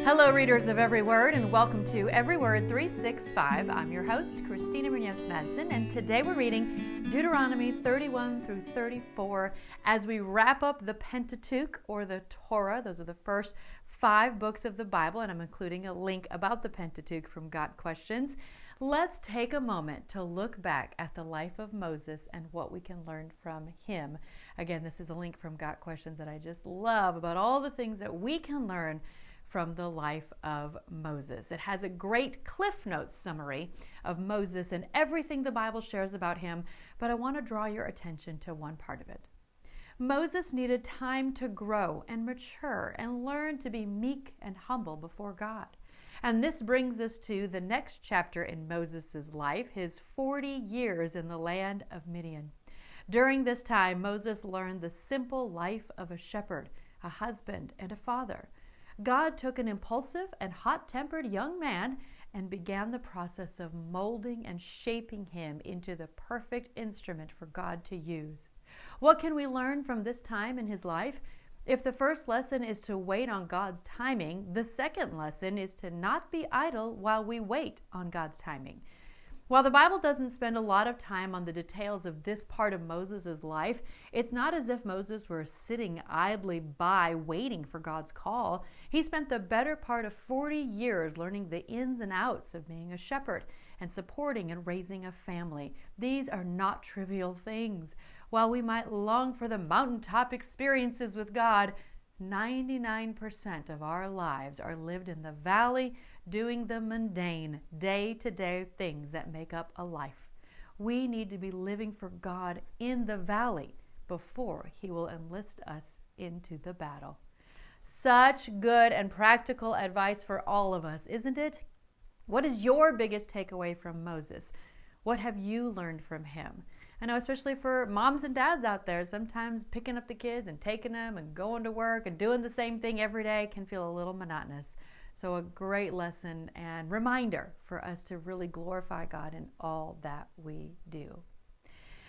Hello, readers of Every Word, and welcome to Every Word 365. I'm your host, Christina Munoz-Madsen, and today we're reading Deuteronomy 31 through 34 as we wrap up the Pentateuch, or the Torah. Those are the first 5 books of the Bible, and I'm including a link about the Pentateuch from Got Questions. Let's take a moment to look back at the life of Moses and what we can learn from him. Again, this is a link from Got Questions that I just love about all the things that we can learn from the life of Moses. It has a great Cliff Notes summary of Moses and everything the Bible shares about him, but I want to draw your attention to one part of it. Moses needed time to grow and mature and learn to be meek and humble before God. And this brings us to the next chapter in Moses' life, his 40 years in the land of Midian. During this time, Moses learned the simple life of a shepherd, a husband, and a father. God took an impulsive and hot-tempered young man and began the process of molding and shaping him into the perfect instrument for God to use. What can we learn from this time in his life? If the first lesson is to wait on God's timing, the second lesson is to not be idle while we wait on God's timing. While the Bible doesn't spend a lot of time on the details of this part of Moses' life, it's not as if Moses were sitting idly by waiting for God's call. He spent the better part of 40 years learning the ins and outs of being a shepherd and supporting and raising a family. These are not trivial things. While we might long for the mountaintop experiences with God, 99% of our lives are lived in the valley, doing the mundane, day-to-day things that make up a life. We need to be living for God in the valley before He will enlist us into the battle. Such good and practical advice for all of us, isn't it? What is your biggest takeaway from Moses? What have you learned from him? I know, especially for moms and dads out there, sometimes picking up the kids and taking them and going to work and doing the same thing every day can feel a little monotonous. So a great lesson and reminder for us to really glorify God in all that we do.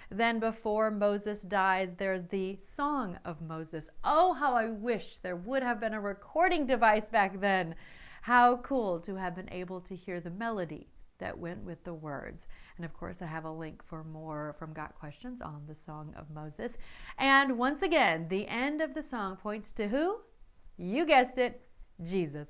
Then before Moses dies, there's the Song of Moses. Oh, how I wish there would have been a recording device back then. How cool to have been able to hear the melody that went with the words. And of course, I have a link for more from Got Questions on the Song of Moses. And once again, the end of the song points to who? You guessed it, Jesus.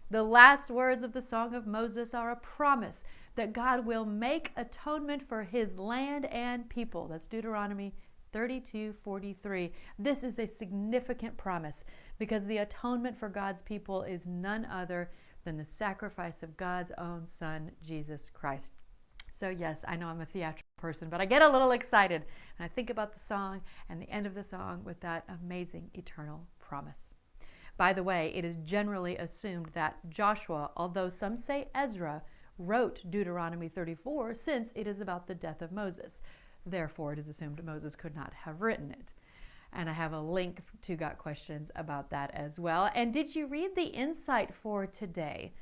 The last words of the Song of Moses are a promise that God will make atonement for his land and people. That's Deuteronomy 32:43. This is a significant promise because the atonement for God's people is none other than the sacrifice of God's own Son, Jesus Christ. So yes, I know I'm a theatrical person, but I get a little excited and I think about the song and the end of the song with that amazing eternal promise. By the way, it is generally assumed that Joshua, although some say Ezra, wrote Deuteronomy 34 since it is about the death of Moses. Therefore, it is assumed Moses could not have written it. And I have a link to Got Questions about that as well. And did you read the insight for today?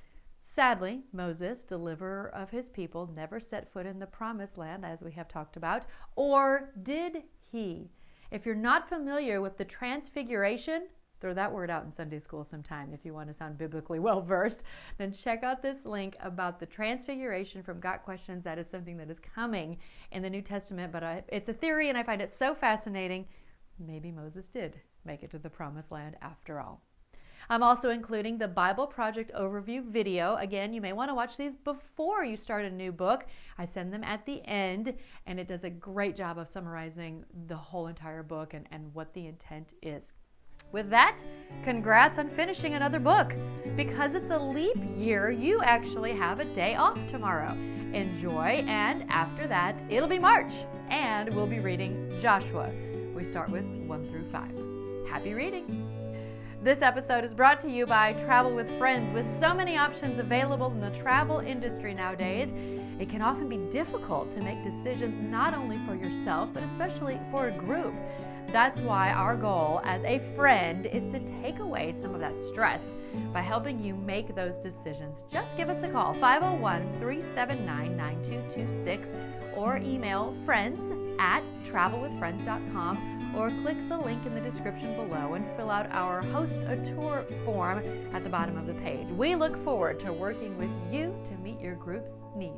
Sadly, Moses, deliverer of his people, never set foot in the promised land, as we have talked about. Or did he? If you're not familiar with the transfiguration, throw that word out in Sunday school sometime if you want to sound biblically well-versed, then check out this link about the transfiguration from Got Questions. That is something that is coming in the New Testament, but it's a theory and I find it so fascinating. Maybe Moses did make it to the promised land after all. I'm also including the Bible Project overview video. Again, you may want to watch these before you start a new book. I send them at the end, and it does a great job of summarizing the whole entire book and what the intent is. With that, congrats on finishing another book. Because it's a leap year, you actually have a day off tomorrow. Enjoy, and after that, it'll be March, and we'll be reading Joshua. We start with 1 through 5. Happy reading! This episode is brought to you by Travel with Friends. With so many options available in the travel industry nowadays, it can often be difficult to make decisions not only for yourself, but especially for a group. That's why our goal as a friend is to take away some of that stress by helping you make those decisions. Just give us a call, 501-379-9226, or email friends@travelwithfriends.com, or click the link in the description below and fill out our Host a Tour form at the bottom of the page. We look forward to working with you to meet your group's needs.